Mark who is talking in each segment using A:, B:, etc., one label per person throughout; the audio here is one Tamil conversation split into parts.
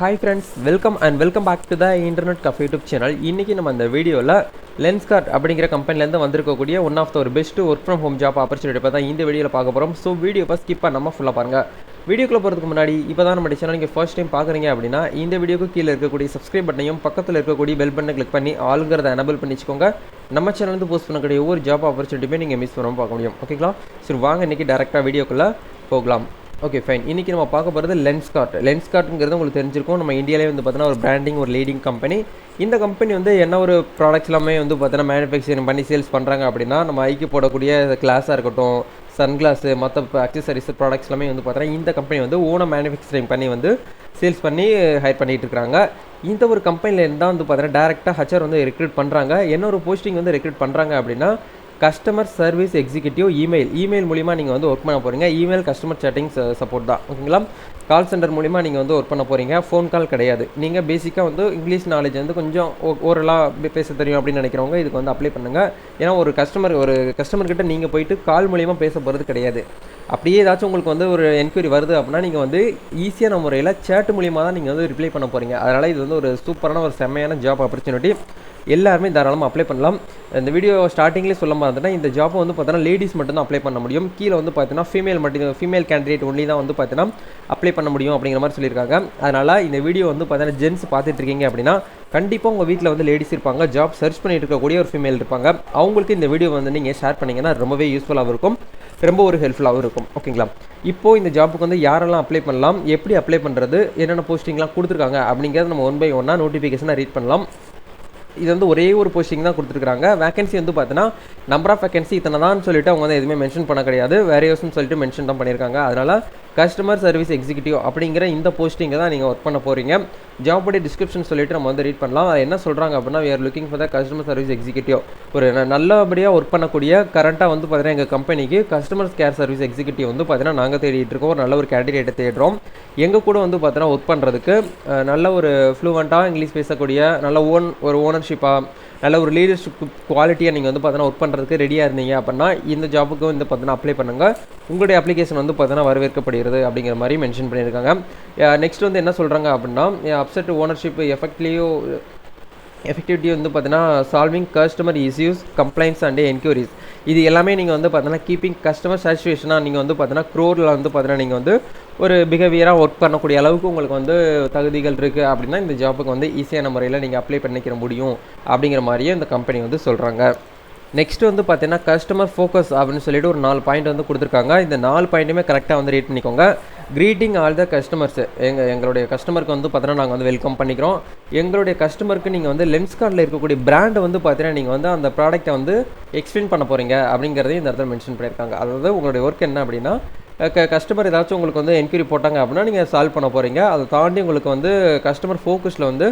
A: Hi friends, welcome back to the Internet Cafe YouTube channel. இன்னைக்கு நம்ம இந்த வீடியோல Lenskart அப்படிங்கிற கம்பெனில இருந்து வந்திருக்கக்கூடிய ஒன் ஆஃப் த ஒரு best work from home job opportunity பத்தி இந்த வீடியோல பார்க்க போறோம். சோ வீடியோவை ஸ்கிப் பண்ணாம ஃபுல்லா பாருங்க. வீடியோக்குள்ள போறதுக்கு முன்னாடி இப்போதான் நம்ம சேனல் நீங்க ஃபர்ஸ்ட் டைம் பார்க்கறீங்க அப்படினா இந்த வீடியோக்கு கீழ இருக்கக்கூடிய subscribe பட்டனையும் பக்கத்துல இருக்கக்கூடிய bell பட்டனை கிளிக் பண்ணி ஆல்ங்கறத எனேபிள் பண்ணி வச்சுக்கோங்க. நம்ம சேனல்ல இருந்து போஸ்ட் பண்ணக்கூடிய ஒவ்வொரு ஜாப் ஆப்பர்ச்சுனிட்டியுமே நீங்க மிஸ் பண்ணாம பார்க்க முடியும். ஓகேங்களா? சரி வாங்க இன்னைக்கு டைரக்ட்டா வீடியோக்குள்ள போகலாம். Okay fine. இன்றைக்கி நம்ம பார்க்க போகிறது லென்ஸ்கார்ட்ங்கிறது உங்களுக்கு தெரிஞ்சிருக்கும். நம்ம இந்தியாவிலே வந்து பார்த்தீங்கன்னா ஒரு பிராண்டிங் ஒரு லீடிங் கம்பெனி. இந்த கம்பெனி வந்து என்ன ஒரு ப்ராடக்ட்ஸ் எல்லாமே வந்து பார்த்தீங்கன்னா மேனுஃபேக்சரிங் பண்ணி சேல்ஸ் பண்ணுறாங்க அப்படின்னா நம்ம ஐக்கு போடக்கூடிய கிளாஸாக இருக்கட்டும், சன்கிளாஸு, மற்ற அக்சசரிஸ் ப்ராடக்ட்ஸ் எல்லாமே வந்து பார்த்தீங்கன்னா இந்த கம்பெனி வந்து ஓனாக மேனுஃபேக்சரிங் பண்ணி வந்து சேல்ஸ் பண்ணி ஹையர் பண்ணிகிட்டு இருக்காங்க. இந்த ஒரு கம்பெனிலேருந்து தான் வந்து பார்த்தீங்கன்னா டேரெக்டாக ஹச்ஆர் வந்து ரெக்ரூட் பண்ணுறாங்க. என்ன ஒரு போஸ்டிங் வந்து ரெக்ரூட் பண்ணுறாங்க அப்படின்னா கஸ்டமர் சர்வீஸ் எக்ஸிக்யூட்டிவ் இமெயில் மூலிமா நீங்கள் வந்து ஒர்க் பண்ண போகிறீங்க. இமெயில் கஸ்டமர் சேட்டிங் சப்போர்ட் தான். ஓகேங்களா? கால் சென்டர் மூலிமா நீங்கள் வந்து ஒர்க் பண்ண போகிறீங்க. ஃபோன் கால் கிடையாது. நீங்கள் பேசிக்காக வந்து இங்கிலீஷ் நாலேஜ் வந்து கொஞ்சம் ஓரளவு பேச தெரியும் அப்படின்னு நினைக்கிறவங்க இதுக்கு வந்து அப்ளை பண்ணுங்கள். ஏன்னா ஒரு கஸ்டமர்கிட்ட நீங்கள் போயிட்டு கால் மூலிமா பேச போகிறது கிடையாது. அப்படியே ஏதாச்சும் உங்களுக்கு வந்து ஒரு என்கொயரி வருது அப்படின்னா நீங்கள் வந்து ஈஸியான முறையில் சேட் மூலிமா தான் நீங்கள் வந்து ரிப்ளை பண்ண போகிறீங்க. அதனால் இது வந்து ஒரு சூப்பரான ஒரு செம்மையான ஜாப் ஆப்பர்ச்சுனிட்டி. எல்லாருமே தாராளமாக அப்ளை பண்ணலாம். இந்த வீடியோ ஸ்டார்டிங்லேயே சொல்ல மாதிரினா இந்த ஜாப்பை வந்து பார்த்தீங்கன்னா லேடிஸ் மட்டும்தான் அப்ளை பண்ண முடியும். கீழே வந்து பார்த்தீங்கன்னா ஃபீமேல் கேண்டிடேட் ஒன்லி தான் வந்து பார்த்தீங்கன்னா அப்ளை பண்ண முடியும் அப்படிங்கிற மாதிரி சொல்லியிருக்காங்க. அதனால் இந்த வீடியோ வந்து பார்த்தீங்கன்னா ஜென்ஸ் பார்த்துட்டு இருக்கீங்க அப்படின்னா கண்டிப்பாக உங்கள் வீட்டில் வந்து லேடிஸ் இருப்பாங்க, ஜாப் சர்ச் பண்ணிட்டு இருக்கக்கூடிய ஒரு ஃபீமேல் இருப்பாங்க. அவங்களுக்கு இந்த வீடியோ வந்து நீங்கள் ஷேர் பண்ணிங்கன்னா ரொம்பவே யூஸ்ஃபுல்லாகவும் இருக்கும், ரொம்ப ஒரு ஹெல்ப்ஃபுல்லாகவும் இருக்கும். ஓகேங்களா? இப்போது இந்த ஜாப்புக்கு வந்து யாரெல்லாம் அப்ளை பண்ணலாம், எப்படி அப்ளை பண்ணுறது, என்னென்ன போஸ்டிங்லாம் கொடுத்துருக்காங்க அப்படிங்கிறத நம்ம 1 by 1 நோட்டிஃபிகேஷனாக ரீட் பண்ணலாம். இது வந்து ஒரே ஒரு போஸ்டிங் தான் கொடுத்துருக்காங்க. வேகன்சி வந்து பார்த்தீங்கன்னா நம்பர் ஆஃப் வேகன்சி இத்தனை தான் சொல்லிட்டு அவங்க வந்து எதுவுமே மென்ஷன் பண்ண கிடையாது, வேரியஸ்னு சொல்லிட்டு மென்ஷன் தான் பண்ணியிருக்காங்க. அதனால் கஸ்டமர் சர்வீஸ் எக்ஸிக்யூட்டிவ் அப்படிங்கிற இந்த போஸ்டிங்கை தான் நீங்கள் ஒர்க் பண்ண போகிறீங்க. ஜாபுடைய டிஸ்கிரிப்ஷன் சொல்லிட்டு நம்ம வந்து ரீட் பண்ணலாம். அது என்ன சொல்கிறாங்க அப்படின்னா, we are looking for the customer service executive. ஒரு நல்லபடியாக ஒர்க் பண்ணக்கூடிய கரண்ட்டாக வந்து பார்த்தீங்கன்னா எங்கள் கம்பெனிக்கு கஸ்டமர் கேர் சர்வீஸ் எக்ஸிக்யூட்டிவ் வந்து பார்த்தீங்கன்னா நாங்கள் தேடிட்டு இருக்கோம். ஒரு நல்ல ஒரு கேண்டிடேட்டை தேடுறோம். எங்கள் கூட வந்து பார்த்தீங்கன்னா ஒர்க் பண்ணுறதுக்கு நல்ல ஒரு ஃப்ளூவெண்ட்டாக இங்கிலீஷ் பேசக்கூடிய நல்ல ஓனர்ஷிப்பாக நல்ல ஒரு லீடர்ஷிப் குவாலிட்டியாக நீங்கள் வந்து பார்த்தீங்கன்னா ஒர்க் பண்ணுறதுக்கு ரெடியாக இருந்தீங்க அப்படின்னா இந்த ஜாப்புக்கு வந்து பார்த்தீங்கன்னா அப்ளை பண்ணுங்கள். உங்களுடைய அப்ளிகேஷன் வந்து பார்த்தீங்கன்னா வரவேற்கப்படுகிறது அப்படிங்கிற மாதிரி மென்ஷன் பண்ணியிருக்காங்க. நெக்ஸ்ட் வந்து என்ன சொல்கிறாங்க அப்படின்னா, அப்செட் ஓனர்ஷிப் எஃபெக்டிவிட்டி வந்து பார்த்தீங்கன்னா solving customer issues, complaints and enquiries. இது எல்லாமே நீங்கள் வந்து பார்த்தீங்கன்னா கீப்பிங் கஸ்டமர் சாட்டிஸ்ஃபேக்ஷனாக நீங்கள் வந்து பார்த்தீங்கன்னா க்ரோரில் வந்து பார்த்தீங்கன்னா நீங்கள் வந்து ஒரு பிஹேவியராக ஒர்க் பண்ணக்கூடிய அளவுக்கு உங்களுக்கு வந்து தகுதிகள் இருக்குது அப்படின்னா இந்த ஜாப்புக்கு வந்து ஈஸியான முறையில் நீங்கள் அப்ளை பண்ணிக்கிற முடியும் அப்படிங்கிற மாதிரியே இந்த கம்பெனி வந்து சொல்கிறாங்க. நெக்ஸ்ட் வந்து பார்த்தீங்கன்னா கஸ்டமர் ஃபோக்கஸ் அப்படின்னு சொல்லிட்டு ஒரு 4 பாயிண்ட் வந்து கொடுத்துருக்காங்க. இந்த 4 பாயிண்ட்டுமே கரெக்டாக வந்து ரீட் பண்ணிக்கோங்க. Greeting all the customers. எங்களுடைய கஸ்டமருக்கு வந்து பார்த்தீங்கன்னா நாங்கள் வந்து வெல்கம் பண்ணிக்கிறோம். எங்களுடைய கஸ்டமருக்கு நீங்கள் வந்து லென்ஸ்கார்ட்டில் இருக்கக்கூடிய பிராண்டை வந்து பார்த்தீங்கன்னா நீங்கள் வந்து அந்த ப்ராடக்ட்டை வந்து எக்ஸ்பிளைன் பண்ண போகிறீங்க அப்படிங்கிறதையும் இந்த இடத்துல மென்ஷன் பண்ணியிருக்காங்க. அதாவது உங்களுடைய ஒர்க் என்ன அப்படின்னா, கஸ்டமர் ஏதாச்சும் உங்களுக்கு வந்து என்கொயரி போட்டாங்க அப்படின்னா நீங்கள் சால்வ் பண்ண போகிறீங்க. அதை தாண்டி உங்களுக்கு வந்து கஸ்டமர் ஃபோக்கஸில் வந்து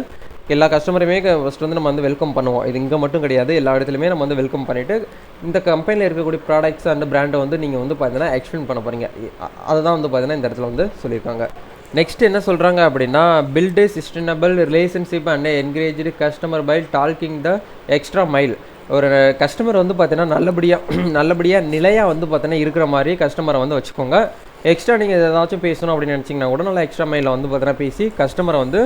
A: எல்லா கஸ்டமருமே ஃபஸ்ட் வந்து நம்ம வந்து வெல்கம் பண்ணுவோம். இது இங்கே மட்டும் கிடையாது, எல்லா இடத்துலையுமே நம்ம வந்து வெல்கம் பண்ணிவிட்டு இந்த கம்பெனியில் இருக்கக்கூடிய ப்ராடக்ட்ஸ் அண்ட் பிராண்டை வந்து நீங்கள் வந்து பார்த்தீங்கன்னா எக்ஸ்பிளைன் பண்ண போகிறீங்க. அதுதான் வந்து பார்த்தீங்கன்னா இந்த இடத்துல வந்து சொல்லியிருக்காங்க. நெக்ஸ்ட் என்ன சொல்கிறாங்க அப்படின்னா, build sustainable relationship and encouraged customer by talking the extra mile. ஒரு கஸ்டமர் வந்து பார்த்தீங்கன்னா நல்லபடியாக நிலையாக வந்து பார்த்தீங்கன்னா இருக்கிற மாதிரி கஸ்டமரை வந்து வச்சுக்கோங்க. எக்ஸ்ட்ரா நீங்கள் ஏதாச்சும் பேசணும் அப்படின்னு நினச்சிங்கன்னா கூட நல்லா எக்ஸ்ட்ரா மைலில் வந்து பார்த்தீங்கன்னா பேசி கஸ்டமரை வந்து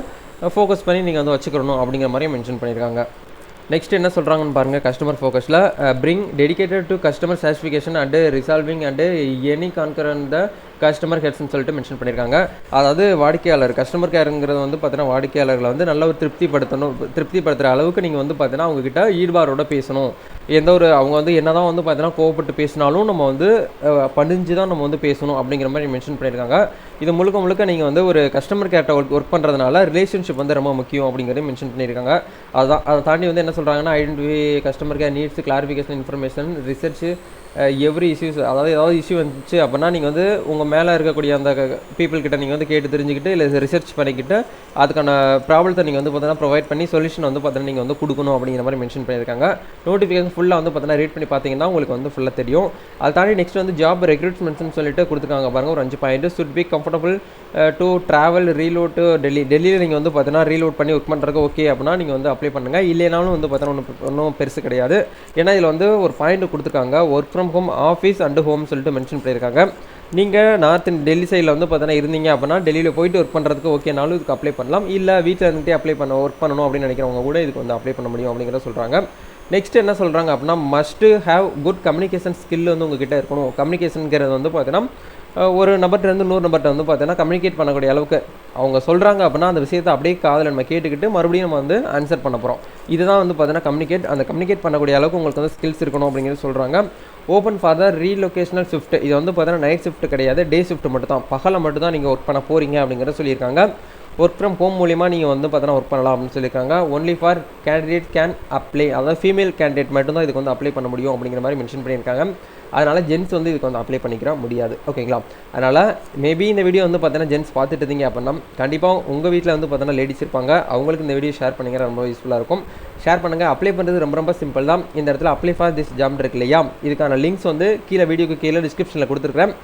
A: ஃபோக்கஸ் பண்ணி நீங்கள் வந்து வச்சுக்கணும் அப்படிங்கிற மாதிரியும் மென்ஷன் பண்ணியிருக்காங்க. நெக்ஸ்ட் என்ன சொல்கிறாங்கன்னு பாருங்கள். கஸ்டமர் ஃபோக்கஸில் bring dedicated to customer satisfaction and resolving and any concern the customer ஹெட்ஸ்ன்னு சொல்லிட்டு மென்ஷன் பண்ணியிருக்காங்க. அதாவது கஸ்டமர் கேருங்கிறது வந்து பார்த்தீங்கன்னா வாடிக்கையாளர்களை வந்து நல்ல ஒரு திருப்திப்படுத்துகிற அளவுக்கு நீங்கள் வந்து பார்த்தீங்கன்னா அவங்ககிட்ட ஈடுபாடோட பேசணும். அவங்க வந்து என்ன தான் வந்து பார்த்தீங்கன்னா கோவப்பட்டு பேசினாலும் நம்ம வந்து பணிஞ்சு தான் நம்ம வந்து பேசணும் அப்படிங்கிற மாதிரி மென்ஷன் பண்ணியிருக்காங்க. இது முழுக்க நீங்கள் வந்து ஒரு கஸ்டமர் கேர்ட்ட ஒர்க் பண்ணுறதுனால ரிலேஷன்ஷிப் வந்து ரொம்ப முக்கியம் அப்படிங்கிறதையும் மென்ஷன் பண்ணியிருக்காங்க. அதை தாண்டி வந்து என்ன சொல்கிறாங்கன்னா, identify customer care needs, clarification, information, research every issues. அதாவது ஏதாவது இஷ்யூ வந்துச்சு அப்படின்னா நீங்கள் வந்து உங்கள் மேலே இருக்கக்கூடிய அந்த பீப்புள்கிட்ட நீங்கள் வந்து கேட்டு தெரிஞ்சுக்கிட்டு இல்லை ரிசர்ச் பண்ணிக்கிட்டு அதுக்கான ப்ராப்ளத்தை நீங்கள் வந்து பார்த்தீங்கன்னா ப்ரொவைட் பண்ணி சொல்யூஷன் வந்து பார்த்தீங்கன்னா நீங்கள் வந்து கொடுக்கணும் அப்படிங்கிற மாதிரி மென்ஷன் பண்ணியிருக்காங்க. நோட்டிஃபிகேஷன் ஃபுல்லாக வந்து பார்த்தீங்கன்னா ரீட் பண்ணி பார்த்தீங்கன்னா உங்களுக்கு வந்து ஃபுல்லாக தெரியும். அதை தாண்டி நெக்ஸ்ட் வந்து ஜாப் ரெக்ரூட்மெண்ட்ஸ்னு சொல்லிட்டு கொடுத்துருக்காங்க பாருங்கள். ஒரு 5 point. Should be comfortable to travel reload to டெல்லியில் நீங்கள் வந்து பார்த்தீங்கன்னா ரீலோட் பண்ணி ஒர்க் பண்ணுறதுக்கு ஓகே அப்படின்னா நீங்கள் வந்து அப்ளை பண்ணுங்கள். இல்லைனாலும் வந்து பார்த்தீங்கன்னா ஒன்றும் பெருசு கிடையாது. ஏன்னா இதில் வந்து ஒரு பாயிண்ட் கொடுத்துருக்காங்க, work from home, office and home சொல்லிட்டு மென்ஷன் பண்ணியிருக்காங்க. நீங்கள் நார்த் டெல்லி சைடில் வந்து பார்த்தீங்கன்னா இருந்தீங்க அப்படின்னா டெல்லியில் போயிட்டு ஒர்க் பண்ணுறதுக்கு ஓகேனாலும் இதுக்கு அப்ளை பண்ணலாம். இல்லை வீட்டில் இருந்துகிட்டே ஒர்க் பண்ணணும் அப்படின்னு நினைக்கிறவங்க கூட இதுக்கு வந்து அப்ளை பண்ண முடியும் அப்படிங்கிறத சொல்கிறாங்க. நெக்ஸ்ட் என்ன சொல்கிறாங்க அப்படின்னா must have good communication skill வந்து உங்ககிட்ட இருக்கணும். கம்யூனிகேஷனுங்கிறது வந்து பார்த்தீங்கன்னா ஒரு நபர்கிட்ட இன்னொரு நபர்கிட்ட வந்து பார்த்தீங்கன்னா கம்யூனிகேட் பண்ணக்கூடிய அளவுக்கு அவங்க சொல்கிறாங்க அப்படின்னா அந்த விஷயத்தை அப்படியே காதில் நம்ம கேட்டுக்கிட்டு மறுபடியும் நம்ம வந்து ஆன்சர் பண்ண போகிறோம். இதுதான் வந்து பார்த்தீங்கன்னா அந்த கம்யூனிகேட் பண்ணக்கூடிய அளவுக்கு உங்களுக்கு வந்து ஸ்கில்ஸ் இருக்கணும் அப்படிங்கிறது சொல்கிறாங்க. Open for the relocational shift. இது வந்து பார்த்தீங்கன்னா நைட் ஷிஃப்ட் கிடையாது, டே ஷிஃப்ட் மட்டும் தான், பகலை மட்டும் தான் நீங்கள் ஒர்க் பண்ண போகிறீங்க அப்படிங்கிறத சொல்லியிருக்காங்க. ஒர்க் ஃப்ரம் ஹோம் மூலிமா நீங்கள் வந்து பார்த்தீங்கன்னா ஒர்க் பண்ணலாம் அப்படின்னு சொல்லியிருக்காங்க. Only for candidate can apply, அதாவது ஃபீமேல் கேண்டிடேட் மட்டும் தான் இதுக்கு வந்து அப்ளை பண்ண முடியும் அப்படிங்கிற மாதிரி மென்ஷன் பண்ணியிருக்காங்க. அதனால் ஜென்ஸ் வந்து இதுக்கு வந்து அப்ளை பண்ணிக்கிற முடியாது. ஓகேங்களா? அதனால் மேபி இந்த வீடியோ வந்து பார்த்தீங்கன்னா ஜென்ஸ் பார்த்துட்டு இருந்தீங்க அப்படின்னா கண்டிப்பாக உங்கள் வீட்டில் வந்து பார்த்தீங்கன்னா லேடிஸ் இருப்பாங்க, அவங்களுக்கு இந்த வீடியோ ஷேர் பண்ணிக்கிற ரொம்ப யூஸ்ஃபுல்லாக இருக்கும். ஷேர் பண்ணுங்கள். அப்ளை பண்ணுறது ரொம்ப சிம்பிள் தான். இந்த இடத்துல அப்ளை ஃபார் திஸ் ஜாப் இருக்கு இல்லையா, இதுக்கான லிங்க்ஸ் வந்து வீடியோக்கு கீழே டிஸ்கிரிப்ஷனில் கொடுத்துருக்கேன்.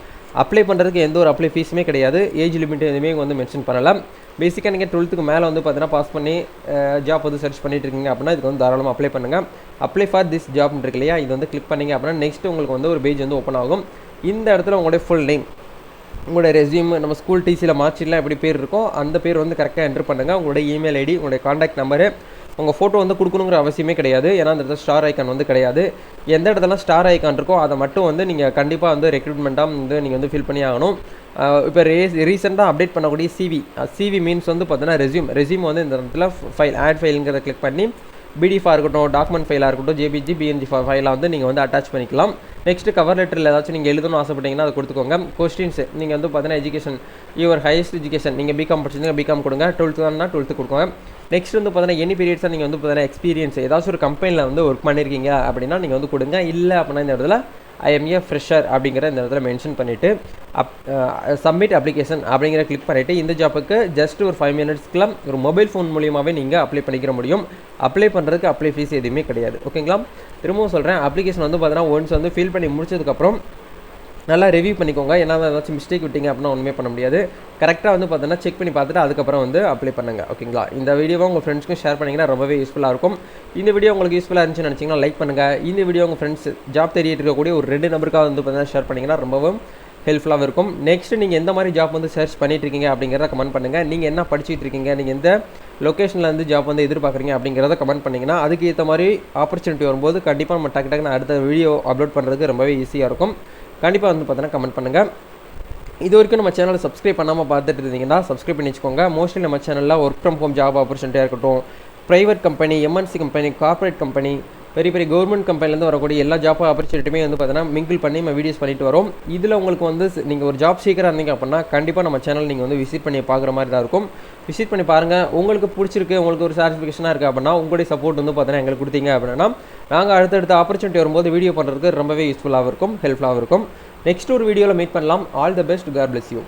A: அப்ளை பண்ணுறதுக்கு எந்த ஒரு அப்ளை ஃபீஸுமே கிடையாது. ஏஜ் லிமிட் எதுவுமே வந்து மென்ஷன் பண்ணலாம். பேசிக்காக நீங்கள் 12th மேலே வந்து பார்த்தீங்கன்னா பாஸ் பண்ணி ஜாப் வந்து சர்ச் பண்ணிட்டு இருக்கீங்க அப்படின்னா இதுக்கு வந்து தாராளமாக அப்ளை பண்ணுங்கள். அப்ளை ஃபார் திஸ் ஜாப் இருக்கு இல்லையா, இது வந்து கிளிக் பண்ணிங்க அப்படின்னா நெக்ஸ்ட் உங்களுக்கு வந்து ஒரு பேஜ் வந்து ஓப்பன் ஆகும். இந்த இடத்துல உங்களுடைய ஃபுல் நேம், உங்களுடைய ரெஸ்யூம், நம்ம ஸ்கூல் டிசியில் மார்க்ஷீட்லாம் எப்படி பேர் இருக்கோ அந்த பேர் வந்து கரெக்டாக என்ட்ரு பண்ணுங்கள். உங்களுடைய இமெயில் ஐடி, உங்களுடைய காண்டாக்ட் நம்பரு, உங்கள் ஃபோட்டோ வந்து கொடுக்கணுங்கிற அவசியமே கிடையாது. ஏன்னா அந்த இடத்துல ஸ்டார் ஐக்கான் வந்து கிடையாது. எந்த இடத்துல ஸ்டார் ஐக்கான் இருக்கோ அதை மட்டும் வந்து நீங்கள் கண்டிப்பாக வந்து ரெக்ரூட்மெண்ட்டாக வந்து நீங்கள் வந்து ஃபில் பண்ணி ஆகணும். இப்போ ரீசெண்டாக அப்டேட் பண்ணக்கூடிய சிவி மீன்ஸ் வந்து பார்த்தீங்கன்னா ரெஸ்யூம் வந்து இந்த இடத்துல ஃபைல் ஆட் ஃபைலுங்கிறத கிளிக் பண்ணி பிடிஎஃபாக இருக்கட்டும், டாக்குமெண்ட் ஃபைலாக இருக்கட்டும், ஜேபிஜி, பிஎன்ஜி ஃபைலாக வந்து நீங்கள் வந்து அட்டாச் பண்ணிக்கலாம். நெக்ஸ்ட்டு கவர் லெட்டரில் ஏதாச்சும் நீங்கள் எழுதணும் ஆசைப்பட்டீங்கன்னா அதை கொடுத்துக்கோங்க. கொஸ்டின்ஸ் நீங்கள் வந்து பார்த்தீங்கன்னா எஜுகேஷன், யுவர் ஹையஸ்ட் எஜுகேஷன், நீங்கள் பிகாம் படிச்சிருந்தீங்க பிகாம் கொடுங்க, 12th தானா 12th கொடுங்க. நெக்ஸ்ட் வந்து பார்த்தீங்கன்னா எனி பீரியட்ஸாக நீங்கள் வந்து பார்த்தீங்கன்னா எக்ஸ்பீரியன்ஸ் ஏதாச்சும் ஒரு கம்பெனியில் வந்து ஒர்க் பண்ணியிருக்கீங்க அப்படின்னா நீங்கள் வந்து கொடுங்க. இல்லை அப்படின்னா இந்த இடத்துல ஐ எம் ஏ ஃப்ரெஷர் அப்படிங்கிற இந்த இடத்துல மென்ஷன் பண்ணிவிட்டு சப்மிட் அப்ளிகேஷன் அப்படிங்கிற கிளிக் பண்ணிவிட்டு இந்த ஜாப்புக்கு ஜஸ்ட் ஒரு 5 minutesக்குள்ள ஒரு மொபைல் ஃபோன் மூலியமாகவே நீங்கள் அப்ளை பண்ணிக்கிற முடியும். அப்ளை பண்ணுறதுக்கு அப்ளை ஃபீஸ் எதுவுமே கிடையாது. ஓகேங்களா? திரும்பவும் சொல்கிறேன், அப்ளிகேஷன் வந்து பார்த்தீங்கன்னா ஒன்ஸ் வந்து ஃபில் பண்ணி முடிச்சதுக்கப்புறம் நல்லா ரிவ்யூ பண்ணிக்கோங்க. ஏன்னா ஏதாச்சும் மிஸ்டேக் விட்டிங்க அப்படின்னா ஒன்றுமே பண்ண முடியாது. கரெக்டாக வந்து பார்த்தீங்கன்னா செக் பண்ணி பார்த்துட்டு அதுக்கப்புறம் வந்து அப்ளை பண்ணுங்கள். ஓகேங்களா? இந்த வீடியோவை உங்கள் ஃப்ரெண்ட்ஸ்க்கும் ஷேர் பண்ணிங்கன்னா ரொம்பவே யூஸ்ஃபுல்லாக இருக்கும். இந்த வீடியோ உங்களுக்கு யூஸ்ஃபுல்லாக இருந்துச்சுன்னு நினச்சிங்கன்னா லைக் பண்ணுங்கள். இந்த வீடியோ உங்கள் ஃப்ரெண்ட்ஸ் ஜாப் தேடிட்டு இருக்கக்கூடிய ஒரு 2 நபருக்காக வந்து பார்த்தீங்கன்னா ஷேர் பண்ணிங்கன்னா ரொம்பவும் ஹெல்ப்ஃபுல்லாக இருக்கும். நெக்ஸ்ட் நீங்கள் எந்த மாதிரி ஜாப் வந்து சர்ச் பண்ணிட்டு இருக்கீங்க அப்படிங்கிறத கமெண்ட் பண்ணுங்கள். நீங்கள் என்ன படிச்சுட்டு இருக்கீங்க, நீங்கள் எந்த லொக்கேஷனில் வந்து ஜாப் வந்து எதிர்பார்க்குறீங்க அப்படிங்கிறத கமெண்ட் பண்ணிங்கன்னா அதுக்கு ஏற்ற மாதிரி ஆப்பர்ச்சுனிட்டி வரும்போது கண்டிப்பாக நம்ம டக்குன்னு அடுத்த வீடியோ அப்லோட் பண்ணுறதுக்கு ரொம்பவே ஈஸியாக இருக்கும். கண்டிப்பாக வந்து பார்த்தீங்கன்னா கமெண்ட் பண்ணுங்கள். இது வரைக்கும் நம்ம சேனலை சப்ஸ்கிரைப் பண்ணாமல் பார்த்துட்டு இருந்தீங்கன்னா சப்ஸ்கிரைப் பண்ணி வச்சுக்கோங்க. மோஸ்ட்லி நம்ம சேனலில் ஒர்க் ஃப்ரம் ஹோம் ஜாப் ஆப்பர்ச்சுனிட்டியாக இருக்கட்டும், private company, MNC company, corporate company, பெரிய பெரிய கவர்மெண்ட் கம்பெனிலேருந்து வரக்கூடிய எல்லா ஜாப் ஆப்பர்ச்சுனிட்டியுமே வந்து பார்த்தீங்கன்னா மிங்கிள் பண்ணி நம்ம வீடியோஸ் பண்ணிட்டு வரோம். இதில் உங்களுக்கு வந்து நீங்கள் ஒரு ஜாப் சீக்கிரம் இருந்தீங்க அப்படின்னா கண்டிப்பாக நம்ம சேனல் நீங்கள் வந்து விசிட் பண்ணி பார்க்குற மாதிரி தான் இருக்கும். விசிட் பண்ணி பாருங்கள். உங்களுக்கு பிடிச்சிருக்கு, உங்களுக்கு ஒரு சாட்டிஸ்ஃபிகேஷனாக இருக்குது அப்படின்னா உங்களுடைய சப்போர்ட் வந்து பார்த்தீங்கன்னா எங்களுக்கு கொடுத்தீங்க அப்படின்னா நாங்கள் அடுத்தடுத்த ஆப்பர்ச்சுனிட்டி வரும்போது வீடியோ பண்ணுறதுக்கு ரொம்பவே யூஸ்ஃபுல்லாக இருக்கும், ஹெல்ப்ஃபுல்லாக இருக்கும். நெக்ஸ்ட் ஒரு வீடியோவில் மீட் பண்ணலாம். All the best. God bless you.